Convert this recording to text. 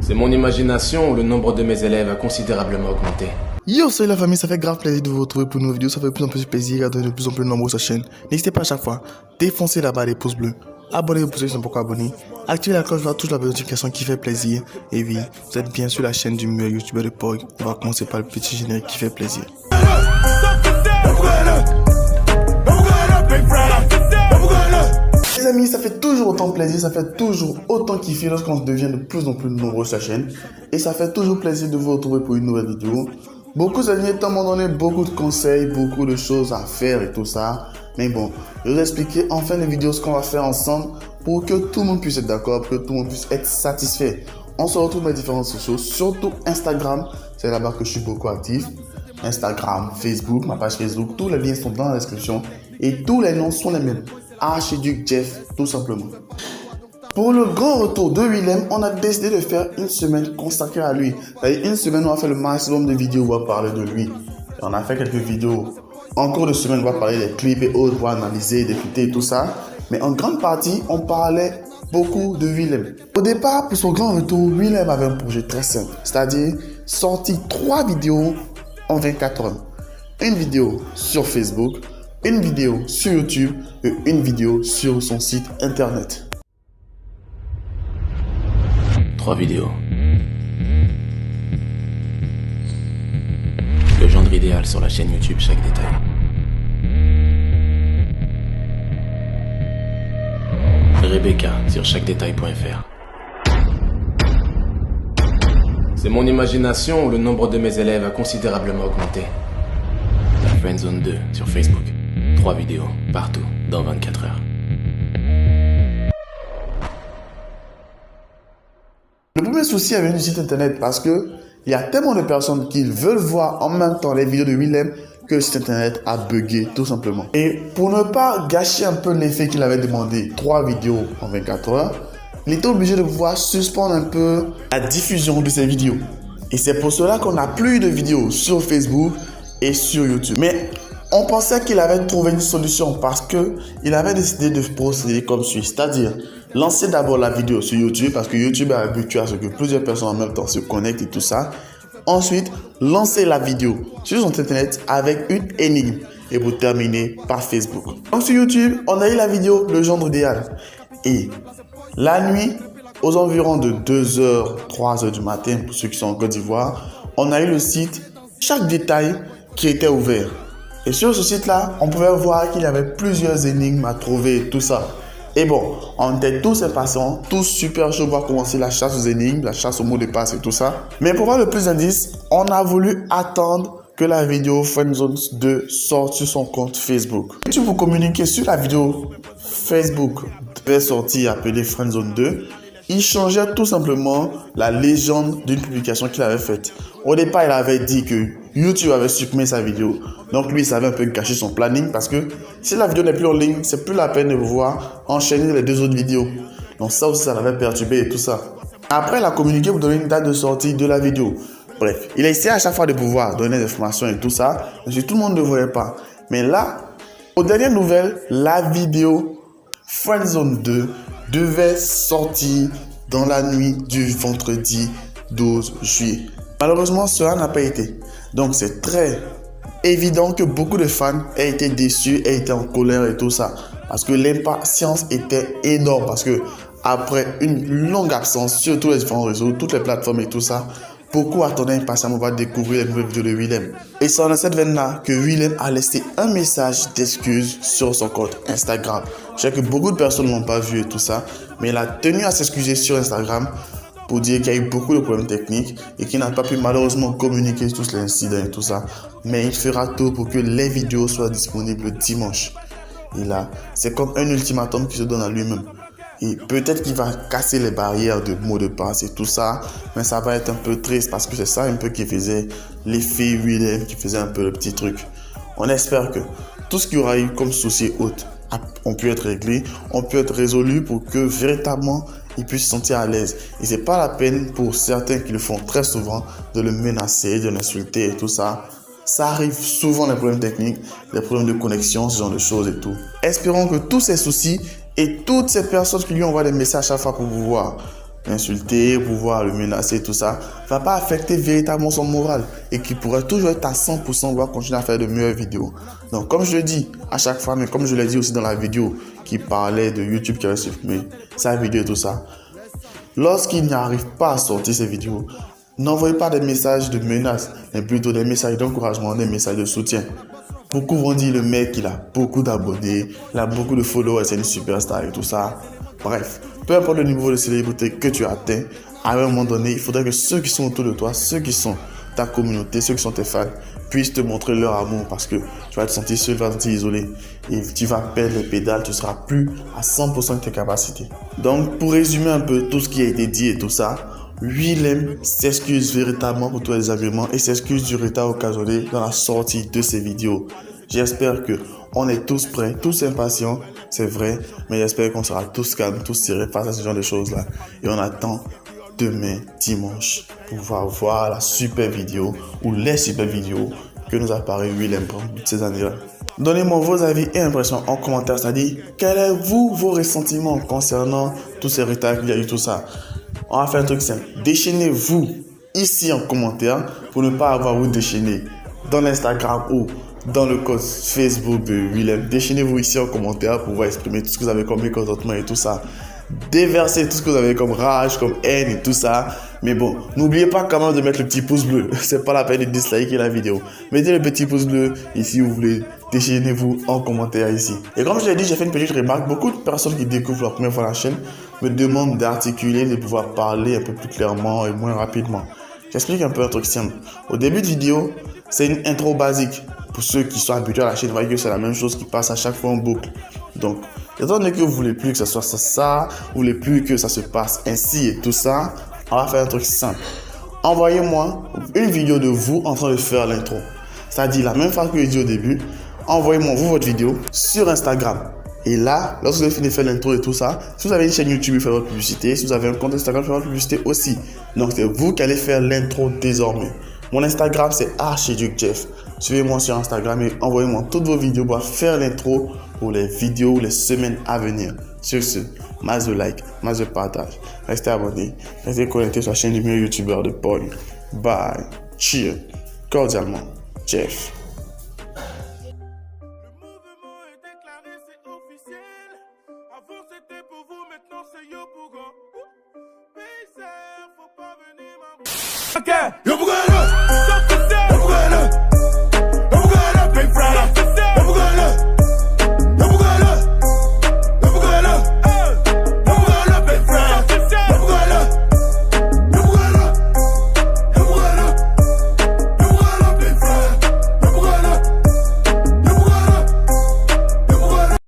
C'est mon imagination ou le nombre de mes élèves a considérablement augmenté. Yo, salut la famille, ça fait grave plaisir de vous retrouver pour une nouvelle vidéo. Ça fait de plus en plus plaisir, regardez de plus en plus nombreux sur la chaîne. N'hésitez pas à chaque fois, défoncez là-bas les pouces bleus. Abonnez-vous pour ceux qui sont pas encore abonnés. Activez la cloche pour toucher la notification qui fait plaisir. Et oui, vous êtes bien sur la chaîne du meilleur youtubeur de Pog. On va commencer par le petit générique qui fait plaisir. Les amis, ça fait toujours autant plaisir, ça fait toujours autant kiffer lorsqu'on devient de plus en plus nombreux sur la chaîne. Et ça fait toujours plaisir de vous retrouver pour une nouvelle vidéo. Beaucoup de derniers temps m'ont donné beaucoup de conseils, beaucoup de choses à faire et tout ça. Mais bon, je vais vous expliquer en fin de vidéo ce qu'on va faire ensemble pour que tout le monde puisse être d'accord, pour que tout le monde puisse être satisfait. On se retrouve dans les différents sociaux, surtout Instagram, c'est là-bas que je suis beaucoup actif. Instagram, Facebook, ma page Facebook, tous les liens sont dans la description et tous les noms sont les mêmes. Archiduc Jeff, tout simplement. Pour le grand retour de Willem, on a décidé de faire une semaine consacrée à lui. C'est-à-dire une semaine où on a fait le maximum de vidéos où on va parler de lui. Et on a fait quelques vidéos. En cours de semaine, on va parler des clips et autres, on va analyser, d'écouter et tout ça. Mais en grande partie, on parlait beaucoup de Willem. Au départ, pour son grand retour, Willem avait un projet très simple. C'est-à-dire sortir 3 vidéos en 24 heures. Une vidéo sur Facebook, une vidéo sur YouTube et une vidéo sur son site internet. 3 vidéos. Le genre idéal sur la chaîne YouTube, chaque détail. Rebecca sur chaquedétail.fr. C'est mon imagination ou le nombre de mes élèves a considérablement augmenté. La Friendzone 2 sur Facebook. 3 vidéos partout dans 24 heures. Le premier souci avec le site internet parce que il y a tellement de personnes qui veulent voir en même temps les vidéos de Willem que le site internet a bugué tout simplement. Et pour ne pas gâcher un peu l'effet qu'il avait demandé, 3 vidéos en 24 heures, il était obligé de pouvoir suspendre un peu la diffusion de ces vidéos. Et c'est pour cela qu'on n'a plus de vidéos sur Facebook et sur YouTube. Mais on pensait qu'il avait trouvé une solution parce qu'il avait décidé de procéder comme suit, c'est-à-dire lancer d'abord la vidéo sur YouTube parce que YouTube est habitué à ce que plusieurs personnes en même temps se connectent et tout ça. Ensuite, lancer la vidéo sur son internet avec une énigme et pour terminer par Facebook. Donc sur YouTube, on a eu la vidéo Le Gendre idéal. Et la nuit, aux environs de 2h, 3h du matin pour ceux qui sont en Côte d'Ivoire, on a eu le site Chaque Détail qui était ouvert. Et sur ce site-là, on pouvait voir qu'il y avait plusieurs énigmes à trouver et tout ça. Et bon, on était tous impatients, tous super chauds pour commencer la chasse aux énigmes, la chasse aux mots de passe et tout ça. Mais pour voir le plus d'indices, on a voulu attendre que la vidéo Friendzone 2 sorte sur son compte Facebook. Si vous communiquez sur la vidéo Facebook devait sortir appelée Friendzone 2, il changeait tout simplement la légende d'une publication qu'il avait faite. Au départ, il avait dit que YouTube avait supprimé sa vidéo. Donc lui, il savait un peu gâcher son planning parce que si la vidéo n'est plus en ligne, c'est plus la peine de pouvoir enchaîner les 2 autres vidéos. Donc ça aussi, ça l'avait perturbé et tout ça. Après, il a communiqué pour donner une date de sortie de la vidéo. Bref, il a essayé à chaque fois de pouvoir donner des informations et tout ça. Mais tout le monde ne voyait pas. Mais là, aux dernières nouvelles, la vidéo Friendzone 2 devait sortir dans la nuit du vendredi 12 juillet. Malheureusement, cela n'a pas été. Donc, c'est très évident que beaucoup de fans aient été déçus, aient été en colère et tout ça. Parce que l'impatience était énorme. Parce que après une longue absence sur tous les différents réseaux, toutes les plateformes et tout ça, beaucoup attendaient impatiemment de découvrir les nouvelles vidéos de Willem. Et c'est dans cette veine-là que Willem a laissé un message d'excuse sur son compte Instagram. Je sais que beaucoup de personnes ne l'ont pas vu et tout ça, mais il a tenu à s'excuser sur Instagram pour dire qu'il y a eu beaucoup de problèmes techniques et qu'il n'a pas pu malheureusement communiquer tous les incidents et tout ça. Mais il fera tout pour que les vidéos soient disponibles dimanche. Et là, c'est comme un ultimatum qu'il se donne à lui-même. Et peut-être qu'il va casser les barrières de mots de passe et tout ça, mais ça va être un peu triste parce que c'est ça un peu qui faisait l'effet Willem, qui faisait un peu le petit truc. On espère que tout ce qu'il y aura eu comme souci haute, on peut être réglé, on peut être résolu pour que véritablement il puisse se sentir à l'aise. Et c'est pas la peine pour certains qui le font très souvent de le menacer, de l'insulter et tout ça. Ça arrive souvent, les problèmes techniques, les problèmes de connexion, ce genre de choses et tout. Espérons que tous ces soucis et toutes ces personnes qui lui envoient des messages à chaque fois pour pouvoir l'insulter, pouvoir le menacer, tout ça, va pas affecter véritablement son moral et qui pourrait toujours être à 100%, voire continuer à faire de meilleures vidéos. Donc, comme je le dis à chaque fois, mais comme je l'ai dit aussi dans la vidéo qui parlait de YouTube qui avait supprimé sa vidéo et tout ça, lorsqu'il n'arrive pas à sortir ses vidéos, n'envoyez pas des messages de menace, mais plutôt des messages d'encouragement, des messages de soutien. Beaucoup vont dire le mec, il a beaucoup d'abonnés, il a beaucoup de followers, c'est une superstar et tout ça. Bref, peu importe le niveau de célébrité que tu atteins, à un moment donné, il faudrait que ceux qui sont autour de toi, ceux qui sont ta communauté, ceux qui sont tes fans, puissent te montrer leur amour parce que tu vas te sentir seul, tu vas te sentir isolé et tu vas perdre les pédales, tu ne seras plus à 100% de tes capacités. Donc, pour résumer un peu tout ce qui a été dit et tout ça, Willem s'excuse véritablement pour tous les désagréments et s'excuse du retard occasionné dans la sortie de ses vidéos. J'espère que on est tous prêts, tous impatients, c'est vrai, mais j'espère qu'on sera tous calmes, tous serrés face à ce genre de choses-là. Et on attend demain, dimanche, pour pouvoir voir la super vidéo ou les super vidéos que nous apparaît Willem pendant toutes ces années-là. Donnez-moi vos avis et impressions en commentaire, c'est-à-dire quels sont vos ressentiments concernant tous ces retards qu'il y a eu, tout ça. On va faire un truc simple. Déchaînez-vous ici en commentaire pour ne pas avoir vous déchaîner dans l'Instagram ou dans le code Facebook de Willem. Déchaînez-vous ici en commentaire pour pouvoir exprimer tout ce que vous avez comme mécontentement et tout ça. Déversez tout ce que vous avez comme rage, comme haine et tout ça. Mais bon, n'oubliez pas quand même de mettre le petit pouce bleu. C'est pas la peine de disliker la vidéo. Mettez le petit pouce bleu ici où vous voulez. Déchaînez-vous en commentaire ici. Et comme je l'ai dit, j'ai fait une petite remarque. Beaucoup de personnes qui découvrent la première fois la chaîne me demandent d'articuler, de pouvoir parler un peu plus clairement et moins rapidement. J'explique un peu un truc simple. Au début de vidéo, c'est une intro basique. Pour ceux qui sont habitués à la chaîne, vous voyez que c'est la même chose qui passe à chaque fois en boucle. Donc, étant donné que vous voulez plus que ce soit ça, vous voulez plus que ça se passe ainsi et tout ça, on va faire un truc simple. Envoyez-moi une vidéo de vous en train de faire l'intro. C'est-à-dire la même phrase que j'ai dit au début. Envoyez-moi vous votre vidéo sur Instagram. Et là, lorsque vous avez fini de faire l'intro et tout ça, si vous avez une chaîne YouTube, vous faites votre publicité. Si vous avez un compte Instagram, vous faites votre publicité aussi. Donc, c'est vous qui allez faire l'intro désormais. Mon Instagram, c'est ArchidukeJeff. Suivez-moi sur Instagram et envoyez-moi toutes vos vidéos pour faire l'intro pour les vidéos ou les semaines à venir. Sur ce, masse de like, masse de partage. Restez abonnés, restez connectés sur la chaîne du meilleur youtubeur de Paul. Bye. Cheers. Cordialement, Jeff. Okay. Yo,